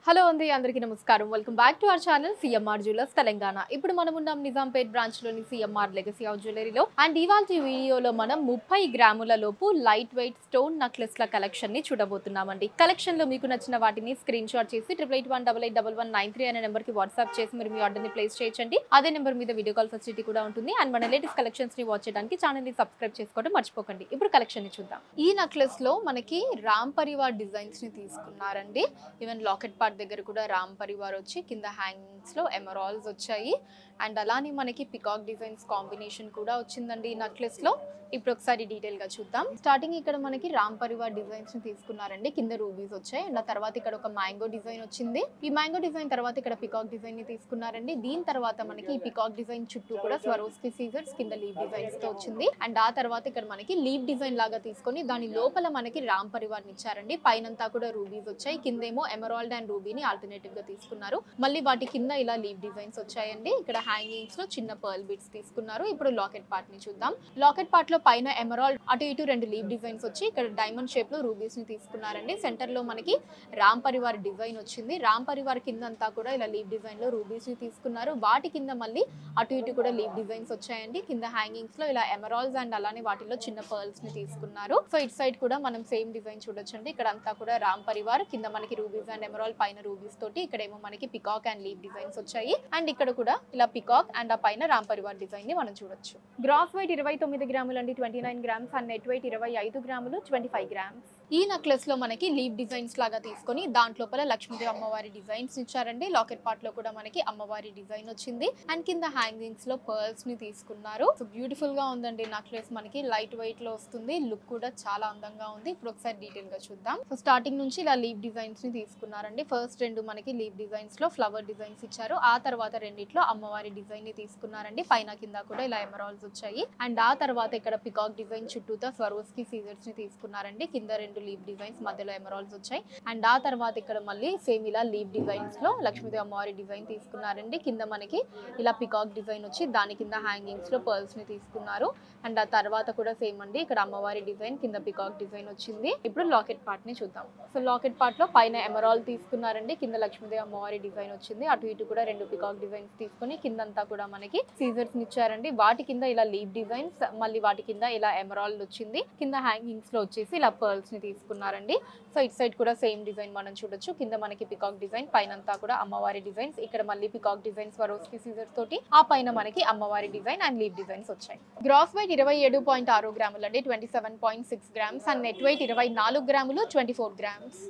Hello అండి అందరికీ నమస్కారం welcome back to our channel CMR jewellers Telangana. ఇప్పుడు మనం ఉన్నాం నిజాంపేట్ బ్రాంచ్ లోని సిఎంఆర్ లెగసీ ఆఫ్ జ్యువెలరీలో. అండ్ ఇవాల్టి వీడియోలో మనం 30 గ్రాముల లోపు లైట్ వెయిట్ స్టోన్ నెక్లెస్ల కలెక్షన్ ని చూడబోతున్నామండి. కలెక్షన్ లో మీకు నచ్చిన వాటిని స్క్రీన్ షాట్ చేసి 8881881193 అనే నెంబర్ కి వాట్సాప్ చేసి మీరు మీ ఆర్డర్ ని ప్లేస్ చేయొచ్చండి. అదే నెంబర్ మీద వీడియో కాల్ ఫెసిలిటీ కూడా ఉంటుంది. అండ్ మన లేటెస్ట్ కలెక్షన్స్ ని వాచ్ చేయడానికి ఛానల్ ని సబ్స్క్రైబ్ చేసుకోవడం మర్చిపోకండి. ఇప్పుడు కలెక్షన్ ని చూద్దాం. ఈ నెక్లెస్ లో మనకి రామ్ పరివార్ డిజైన్స్ ని తీసుకున్నారండి. ఈవెన్ లాకెట్ పార్ట్ దగ్గర కూడా రామ్ పరివార్ వచ్చి కింద హ్యాంగింగ్స్ లో ఎమరాల్డ్స్ వచ్చాయి. అండ్ అలానే మనకి పికాక్ డిజైన్స్ కాంబినేషన్ కూడా వచ్చిందండి ఈ నెక్లెస్ లో. ఇప్పుడు ఒకసారి డీటెయిల్ గా చూద్దాం. స్టార్టింగ్ ఇక్కడ మనకి రామ్ పరివార్ డిజైన్స్ ని తీసుకున్నారండి. కింద రూబీస్ వచ్చాయి. అండ్ ఆ తర్వాత ఇక్కడ ఒక మ్యాంగో డిజైన్ వచ్చింది. ఈ మ్యాంగో డిజైన్ తర్వాత ఇక్కడ పికాక్ డిజైన్ ని తీసుకున్నారండి. దీని తర్వాత మనకి ఈ పికాక్ డిజైన్ చుట్టూ కూడా స్వరోస్కి సీజర్స్ కింద లీవ్ డిజైన్స్ తో వచ్చింది. అండ్ ఆ తర్వాత ఇక్కడ మనకి లీవ్ డిజైన్ లాగా తీసుకొని దాని లోపల మనకి రామ్ పరివార్ ఇచ్చారండి. పైనంతా కూడా రూబీస్ వచ్చాయి. కిందేమో ఎమరాల్డ్ అండ్ రూబీని ఆల్టర్నేటివ్ గా తీసుకున్నారు. మళ్ళీ వాటి కింద ఇలా లీవ్ డిజైన్స్ వచ్చాయండి. ఇక్కడ హ్యాంగింగ్స్ లో చిన్న పర్ల్ బిట్స్ తీసుకున్నారు. ఇప్పుడు లాకెట్ పార్ట్ ని చూద్దాం. లాకెట్ పార్ట్ లో పైన ఎమరాల్డ్ అటు ఇటు రెండు లీవ్ డిజైన్స్ వచ్చి ఇక్కడ డైమండ్ షేప్ లో రూబీస్ ని తీసుకున్నారండి. సెంటర్ లో మనకి రామ్ పరివార్ డిజైన్ వచ్చింది. రామ్ పరివార్ కింద అంతా కూడా ఇలా లీవ్ డిజైన్ లో రూబీస్ ని తీసుకున్నారు. వాటి కింద మళ్ళీ అటు ఇటు కూడా లీవ్ డిజైన్స్ వచ్చాయండి. కింద హ్యాంగింగ్స్ లో ఇలా ఎమరాల్డ్స్ అండ్ అలానే వాటిలో చిన్న పర్ల్స్ ని తీసుకున్నారు. సో ఇట్ సైడ్ కూడా మనం సేమ్ డిజైన్ చూడొచ్చండి. ఇక్కడ అంతా కూడా రామ్ పరివార్ కింద మనకి రూబీస్ అండ్ ఎమరాల్డ్ పైన రూబీస్ తోటి ఇక్కడేమో మనకి పికాక్ అండ్ లీవ్ డిజైన్స్ వచ్చాయి. అండ్ ఇక్కడ కూడా ఇలా పికాక్ అండ్ ఆ పైన రామ్ పరివార్ డిజైన్ ని మనం చూడొచ్చు. గ్రాస్ వెయిట్ 29 గ్రాములు అండి, 29 గ్రామ్స్. అండ్ నెట్ వెయిట్ 25 గ్రాములు, 25 గ్రామ్స్. ఈ నెక్లెస్ లో మనకి లీవ్ డిజైన్స్ లాగా తీసుకొని దాంట్లోపల లక్ష్మీదేవి అమ్మవారి డిజైన్స్ ఇచ్చారండి. లాకెట్ పార్ట్ లో కూడా మనకి అమ్మవారి డిజైన్ వచ్చింది. అండ్ కింద హ్యాంగింగ్స్ లో పర్ల్స్ ని తీసుకున్నారు. సో బ్యూటిఫుల్ గా ఉందండి నెక్లెస్. మనకి లైట్ వెయిట్ లో వస్తుంది. లుక్ కూడా చాలా అందంగా ఉంది. ఇప్పుడు ఒకసారి డీటెయిల్ గా చూద్దాం. సో స్టార్టింగ్ నుంచి ఇలా లీవ్ డిజైన్స్ ని తీసుకున్నారండి. ఫస్ట్ రెండు మనకి లీవ్ డిజైన్స్ లో ఫ్లవర్ డిజైన్స్ ఇచ్చారు. ఆ తర్వాత రెండిట్లో అమ్మవారి డిజైన్ ని తీసుకున్నారండి. పైన కింద కూడా ఇలా ఎమరాల్డ్స్ వచ్చాయి. అండ్ ఆ తర్వాత ఇక్కడ పికాక్ డిజైన్ చుట్టూతో స్వరోస్కి సీజర్స్ ని తీసుకున్నారండి. కింద రెండు లీవ్ డిజైన్స్, మధ్యలో ఎమరాల్డ్స్ వచ్చాయి. అండ్ ఆ తర్వాత ఇక్కడ మళ్ళీ సేమ్ ఇలా లీవ్ డిజైన్స్ లో లక్ష్మీదేవి అమ్మవారి డిజైన్ తీసుకున్నారండి. కింద మనకి ఇలా పికాక్ డిజైన్ వచ్చి దాని కింద హ్యాంగింగ్స్ లో పర్ల్స్ ని తీసుకున్నారు. అండ్ ఆ తర్వాత కూడా సేమ్ అండి, ఇక్కడ అమ్మవారి డిజైన్ కింద పికాక్ డిజైన్ వచ్చింది. ఇప్పుడు లాకెట్ పార్ట్ ని చూద్దాం. సో లాకెట్ పార్ట్ లో పైన ఎమరాల్డ్ తీసుకున్నారండి. కింద లక్ష్మీదేవి అమ్మవారి డిజైన్ వచ్చింది. అటు ఇటు కూడా రెండు పికాక్ డిజైన్స్ తీసుకుని కిందంతా కూడా మనకి సీజర్స్ ని ఇచ్చారండి. వాటి కింద ఇలా లీవ్ డిజైన్స్, మళ్ళీ వాటి కింద ఇలా ఎమరాల్డ్ వచ్చింది. కింద హ్యాంగింగ్స్ లో వచ్చేసి ఇలా పర్ల్స్ ని తీసుకున్నారండి. సో ఇట్ సైడ్ కూడా సేమ్ డిజైన్ మనం చూడొచ్చు. కింద మనకి పికాక్ డిజైన్, పైనంతా కూడా అమ్మవారి డిజైన్స్. ఇక్కడ మళ్ళీ పికాక్ డిజైన్స్ స్వరోస్కి సీజర్స్ తోటి, ఆ పైన మనకి అమ్మవారి డిజైన్ అండ్ లీవ్ డిజైన్స్ వచ్చాయి. గ్రాస్ వెయిట్ 27.6 గ్రాములు అండి, 27.6 గ్రామ్స్. అండ్ నెట్ వెయిట్ 24 గ్రాములు, 24 గ్రామ్స్.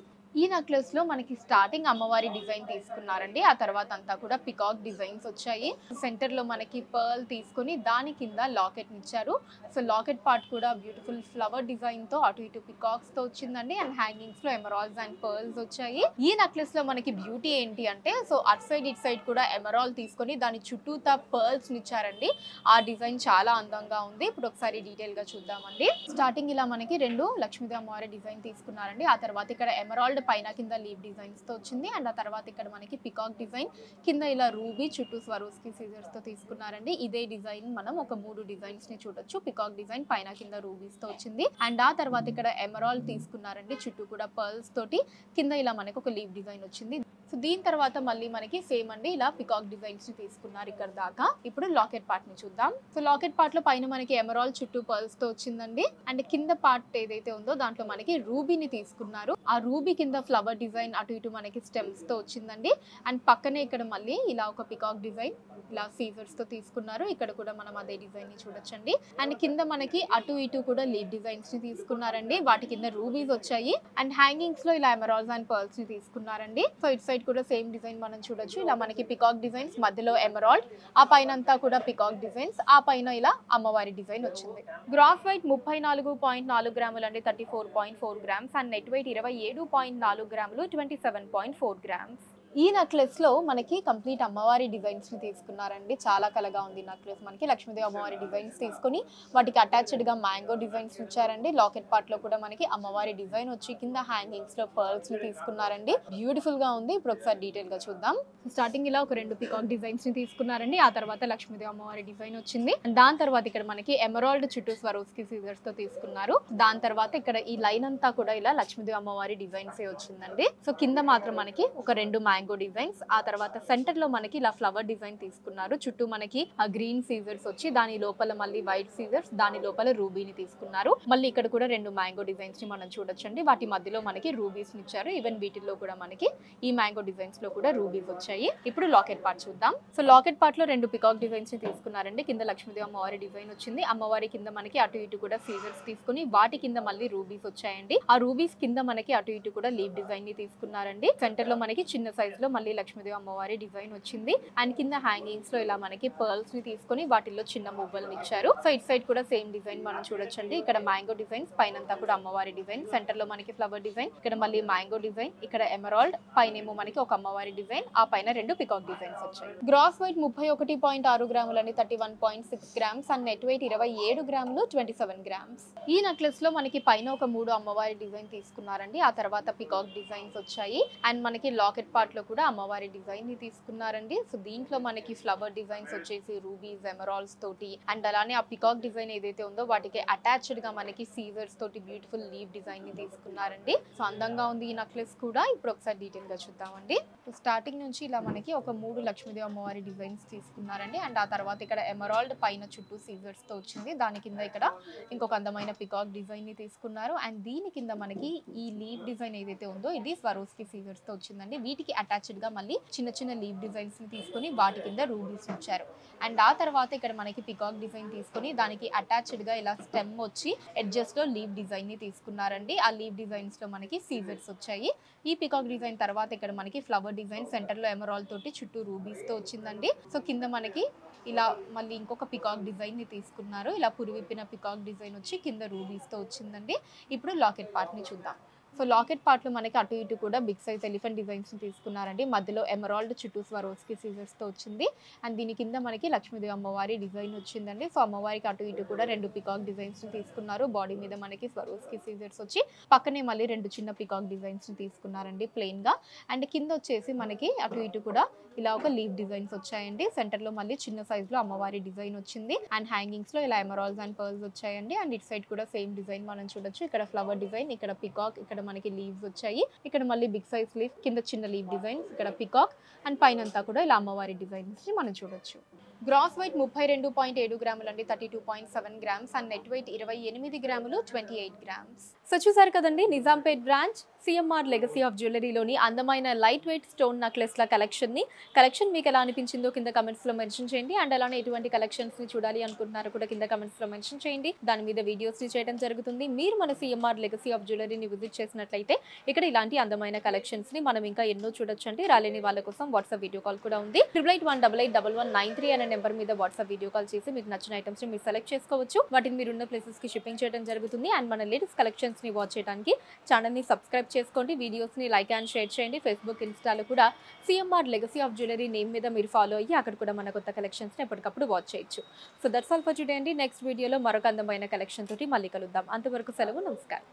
ఈ నెక్లెస్ లో మనకి స్టార్టింగ్ అమ్మవారి డిజైన్ తీసుకున్నారండి. ఆ తర్వాత అంతా కూడా పికాక్ డిజైన్స్ వచ్చాయి. సెంటర్ లో మనకి పర్ల్ తీసుకొని దాని కింద లాకెట్ ఇచ్చారు. సో లాకెట్ పార్ట్ కూడా బ్యూటిఫుల్ ఫ్లవర్ డిజైన్ తో అటు ఇటు పికాక్స్ తో వచ్చిందండి. అండ్ హ్యాంగింగ్స్ లో ఎమరాల్డ్స్ అండ్ పర్ల్స్ వచ్చాయి. ఈ నెక్లెస్ లో మనకి బ్యూటీ ఏంటి అంటే, so at side it side కూడా ఎమరాల్డ్ తీసుకొని దాని చుట్టూతా పర్ల్స్ ఇచ్చారండి. ఆ డిజైన్ చాలా అందంగా ఉంది. ఇప్పుడు ఒకసారి డీటెయిల్ గా చూద్దామండి. స్టార్టింగ్ ఇలా మనకి రెండు లక్ష్మీదేవి అమ్మవారి డిజైన్ తీసుకున్నారండి. ఆ తర్వాత ఇక్కడ ఎమరాల్డ్ పైన కింద లీవ్ డిజైన్స్ తో వచ్చింది. అండ్ ఆ తర్వాత ఇక్కడ మనకి పికాక్ డిజైన్, కింద ఇలా రూబీ, చుట్టూ స్వరోస్కి సీజర్స్ తో తీసుకున్నారండి. ఇదే డిజైన్ మనం ఒక 3 డిజైన్స్ ని చూడొచ్చు. పికాక్ డిజైన్ పైన కింద రూబీస్ తో వచ్చింది. అండ్ ఆ తర్వాత ఇక్కడ ఎమరాల్డ్ తీసుకున్నారండి. చుట్టూ కూడా పర్ల్స్ తోటి, కింద ఇలా మనకి ఒక లీవ్ డిజైన్ వచ్చింది. సో దీని తర్వాత మళ్ళీ మనకి సేమ్ అండి ఇలా పికాక్ డిజైన్స్ ని తీసుకున్నారు ఇక్కడ దాకా. ఇప్పుడు లాకెట్ పార్ట్ ని చూద్దాం. సో లాకెట్ పార్ట్ లో పైన మనకి ఎమరాల్డ్ చుట్టూ పర్ల్స్ తో వచ్చిందండి. అండ్ కింద పార్ట్ ఏదైతే ఉందో దాంట్లో మనకి రూబీని తీసుకున్నారు. ఆ రూబీ కింద ఫ్లవర్ డిజైన్ అటు ఇటు మనకి స్టెమ్స్ తో వచ్చిందండి. అండ్ పక్కనే ఇక్కడ మళ్ళీ ఇలా ఒక పికాక్ డిజైన్ ఇలా సీజర్స్ తో తీసుకున్నారు. ఇక్కడ కూడా మనం అదే డిజైన్ ని చూడొచ్చండి. అండ్ కింద మనకి అటు ఇటు కూడా లీవ్ డిజైన్స్ ని తీసుకున్నారండి. వాటి కింద రూబీస్ వచ్చాయి. అండ్ హ్యాంగింగ్స్ లో ఇలా ఎమరాల్డ్స్ అండ్ పర్ల్స్ ని తీసుకున్నారండి. సో ఇట్ సైడ్ కూడా సేమ్ డిజైన్ మనం చూడొచ్చు. ఇలా మనకి పికాక్ డిజైన్స్, మధ్యలో ఎమరాల్డ్, ఆ పైన అంతా కూడా పికాక్ డిజైన్స్, ఆ పైన ఇలా అమ్మవారి డిజైన్ వచ్చింది. గ్రాస్ వెయిట్ 34.4 గ్రాములు అండి, 34.4 గ్రామ్స్. అండ్ నెట్ వెయిట్ 27.4 గ్రాములు, 27.4 గ్రామ్స్. ఈ నెక్లెస్ లో మనకి కంప్లీట్ అమ్మవారి డిజైన్స్ ని తీసుకున్నారండి. చాలా కలగా ఉంది నెక్లెస్. మనకి లక్ష్మీదేవి అమ్మవారి డిజైన్స్ తీసుకొని వాటికి అటాచ్డ్ గా మ్యాంగో డిజైన్స్ ఇచ్చారండి. లాకెట్ పార్ట్ లో కూడా మనకి అమ్మవారి డిజైన్ వచ్చి కింద హ్యాంగింగ్స్ లో పర్ల్స్ ని తీసుకున్నారండి. బ్యూటిఫుల్ గా ఉంది. ఇప్పుడు ఒకసారి డీటెయిల్ గా చూద్దాం. స్టార్టింగ్ ఇలా ఒక 2 పికాక్ డిజైన్స్ ని తీసుకున్నారండి. ఆ తర్వాత లక్ష్మీదేవి అమ్మవారి డిజైన్ వచ్చింది. దాని తర్వాత ఇక్కడ మనకి ఎమరాల్డ్ చుట్టూ స్వరోస్కి సీజర్స్ తో తీసుకున్నారు. దాని తర్వాత ఇక్కడ ఈ లైన్ అంతా కూడా ఇలా లక్ష్మీదేవి అమ్మవారి డిజైన్స్ వచ్చిందండి. సో కింద మాత్రం మనకి ఒక 2 మ్యాంగో డిజైన్స్, ఆ తర్వాత సెంటర్ లో మనకి ఇలా ఫ్లవర్ డిజైన్ తీసుకున్నారు. చుట్టూ మనకి ఆ గ్రీన్ సీజర్స్ వచ్చి దాని లోపల మళ్ళీ వైట్ సీజర్స్, దాని లోపల రూబీని తీసుకున్నారు. మళ్ళీ ఇక్కడ కూడా 2 మ్యాంగో డిజైన్స్ ని మనం చూడొచ్చండి. వాటి మధ్యలో మనకి రూబీస్ ని ఇచ్చారు. ఈవెన్ వీటిల్లో కూడా మనకి ఈ మ్యాంగో డిజైన్స్ లో కూడా రూబీస్ వచ్చాయి. ఇప్పుడు లాకెట్ పార్ట్ చూద్దాం. సో లాకెట్ పార్ట్ లో 2 పికాక్ డిజైన్స్ ని తీసుకున్నారండి. కింద లక్ష్మీదేవి అమ్మవారి డిజైన్ వచ్చింది. అమ్మవారి కింద మనకి అటు ఇటు కూడా సీజర్స్ తీసుకుని వాటి కింద మళ్ళీ రూబీస్ వచ్చాయండి. ఆ రూబీస్ కింద మనకి అటు ఇటు కూడా లీవ్ డిజైన్ ని తీసుకున్నారండి. సెంటర్ లో మనకి చిన్న సైజ్ లో మళ్ళీ లక్ష్మీదేవి అమ్మవారి డిజైన్ వచ్చింది. అండ్ కింద హ్యాంగింగ్స్ లో ఇలా మనకి పర్ల్స్ ని తీసుకొని వాటిల్లో చిన్న మువ్వల్ని ఇచ్చారు. సో ఇట్ సైడ్ కూడా సేమ్ డిజైన్ మనం చూడొచ్చండి. ఇక్కడ మ్యాంగో డిజైన్స్, పైనంతా కూడా అమ్మవారి డిజైన్, సెంటర్ లో మనకి ఫ్లవర్ డిజైన్, ఇక్కడ మళ్ళీ మ్యాంగో డిజైన్, ఇక్కడ ఎమరాల్డ్, పైన ఏమో మనకి ఒక అమ్మవారి డిజైన్, ఆ పైన 2 పికాక్ డిజైన్స్ వచ్చాయి. గ్రాస్ వెయిట్ 31.6 గ్రాములని 31.6 గ్రామ్స్ అండ్ నెట్ వెయిట్ 27 గ్రాములు 27 గ్రామ్స్. ఈ నెక్లెస్ లో మనకి పైన ఒక 3 అమ్మవారి డిజైన్ తీసుకున్నారండి. ఆ తర్వాత పికాక్ డిజైన్స్ వచ్చాయి. అండ్ మనకి లాకెట్ పార్ట్ లో కూడా అమ్మవారి డిజైన్ ని తీసుకున్నారండి. సో దీంట్లో మనకి ఫ్లవర్ డిజైన్స్ వచ్చేసి రూబీస్, ఎమరాల్డ్స్ తోటి, అండ్ అలానే ఆ పికాక్ డిజైన్ ఏదైతే ఉందో వాటికి అటాచ్డ్ గా మనకి సీజర్స్ తోటి బ్యూటిఫుల్ లీవ్ డిజైన్ ని తీసుకున్నారండి. సో అందంగా ఉంది ఈ నెక్లెస్ కూడా. ఇప్పుడు ఒకసారి డీటెయిల్ గా చూద్దామండి. స్టార్టింగ్ నుంచి ఇలా మనకి ఒక 3 లక్ష్మీదేవి అమ్మవారి డిజైన్స్ తీసుకున్నారండి. అండ్ ఆ తర్వాత ఇక్కడ ఎమరాల్డ్ పైన చుట్టూ సీజర్స్ తో వచ్చింది. దాని కింద ఇక్కడ ఇంకొక అందమైన పికాక్ డిజైన్ ని తీసుకున్నారు. అండ్ దీని కింద మనకి ఈ లీవ్ డిజైన్ ఏదైతే ఉందో ఇది స్వరోస్కి సీజర్స్ తో వచ్చిందండి. వీటికి అటాచ్డ్ గా మళ్ళీ చిన్న చిన్న లీవ్ డిజైన్స్ ని తీసుకొని వాటి కింద రూబీస్ ఇచ్చారు. అండ్ ఆ తర్వాత ఇక్కడ మనకి పికాక్ డిజైన్ తీసుకొని దానికి అటాచ్డ్ గా ఇలా స్టెమ్ వచ్చి ఎడ్జెస్ లో లీవ్ డిజైన్ ని తీసుకున్నారండి. ఆ లీవ్ డిజైన్స్ లో మనకి సీజర్స్ వచ్చాయి. ఈ పికాక్ డిజైన్ తర్వాత ఇక్కడ మనకి ఫ్లవర్ డిజైన్, సెంటర్ లో ఎమరాల్డ్ తోటి చుట్టూ రూబీస్ తో వచ్చిందండి. సో కింద మనకి ఇలా మళ్ళీ ఇంకొక పికాక్ డిజైన్ ని తీసుకున్నారు. ఇలా పురివిప్పిన పికాక్ డిజైన్ వచ్చి కింద రూబీస్ తో వచ్చిందండి. ఇప్పుడు లాకెట్ పార్ట్ ని చూద్దాం. సో లాకెట్ పార్ట్ లో మనకి అటు ఇటు కూడా బిగ్ సైజ్ ఎలిఫెంట్ డిజైన్స్ ని తీసుకున్నారండి. మధ్యలో ఎమరాల్డ్ చుట్టూ స్వరోస్కి సీజర్స్ తో వచ్చింది. అండ్ దీని కింద మనకి లక్ష్మీదేవి అమ్మవారి డిజైన్ వచ్చిందండి. సో అమ్మవారికి అటు ఇటు కూడా 2 పికాక్ డిజైన్స్ ని తీసుకున్నారు. బాడీ మీద మనకి స్వరోస్కి సీజర్స్ వచ్చి పక్కనే మళ్ళీ 2 చిన్న పికాక్ డిజైన్స్ ని తీసుకున్నారండి ప్లెయిన్ గా. అండ్ కింద వచ్చేసి మనకి అటు ఇటు కూడా ఇలా ఒక లీవ్ డిజైన్స్ వచ్చాయండి. సెంటర్ లో మళ్ళీ చిన్న సైజ్ లో అమ్మవారి డిజైన్ వచ్చింది. అండ్ హ్యాంగింగ్స్ లో ఇలా ఎమరాల్డ్స్ అండ్ పర్ల్స్ వచ్చాయండి. అండ్ ఇట్ సైడ్ కూడా సేమ్ డిజైన్ మనం చూడొచ్చు. ఇక్కడ ఫ్లవర్ డిజైన్, ఇక్కడ పికాక్, ఇక్కడ మనకి లీవ్స్ వచ్చాయి. ఇక్కడ మళ్ళీ బిగ్ సైజ్ లీవ్, కింద చిన్న లీవ్ డిజైన్స్, ఇక్కడ పికాక్, అండ్ పైన అంతా కూడా ఇలా అమ్మవారి డిజైన్స్ ని మనం చూడొచ్చు. గ్రాస్ వెయిట్ 32.7 గ్రాములండి 32.7 గ్రామ్స్ అండ్ నెట్ వెయిట్ 28 గ్రాములు 28 గ్రామ్స్. సో చూసారు కదండి, Nizampet branch CMR legacy of జ్యువెలరీలోని అందమైన లైట్ వెయిట్ స్టోన్ నెక్లెస్ల కలెక్షన్ మీకు ఎలా అనిపించిందో కింద కమెంట్స్ లో మెన్షన్ చేయండి. అండ్ అలానే ఎటువంటి కలెక్షన్స్ ని చూడాలి అనుకుంటున్నారో కూడా కింద కమెంట్స్ లో మెన్షన్ చేయండి. దాని మీద వీడియోస్ ని చేయడం జరుగుతుంది. మీరు మన సిఎంఆర్ లెగసీ ఆఫ్ జ్యువెలరీని విజిట్ చేసినట్లయితే ఇక్కడ ఇలాంటి అందమైన కలెక్షన్స్ ని మనం ఇంకా ఎన్నో చూడొచ్చండి. రాలేని వాళ్ళ కోసం వాట్సాప్ వీడియో కాల్ కూడా ఉంది. 8818881193 అనే నెంబర్ మీద వాట్సాప్ వీడియో కాల్ చేసి మీకు నచ్చిన ఐటమ్స్ ని మీరు సెలెక్ట్ చేసుకోవచ్చు. వాటిని మీరు ఉన్న ప్లేసెస్ కి షిప్పింగ్ చేయడం జరుగుతుంది. అండ్ మన లేటెస్ట్ కలెక్షన్స్ ని వాచ్ చేయడానికి ఛానల్ ని సబ్స్క్రైబ్ చేసుకోండి. వీడియోస్ ని లైక్ అండ్ షేర్ చేయండి. ఫేస్బుక్, ఇన్స్టాలో కూడా CMR legacy of jewellery name మీద మీరు ఫాలో అయ్యి అక్కడ కూడా మన కొత్త కలెక్షన్స్ ని ఎప్పటికప్పుడు వాచ్ చేయొచ్చు. So that's all for today అండి. నెక్స్ట్ వీడియోలో మరొక అందమైన కలెక్షన్ తోటి మళ్ళీ కలుద్దాం. అంతవరకు సెలవు, నమస్కారం.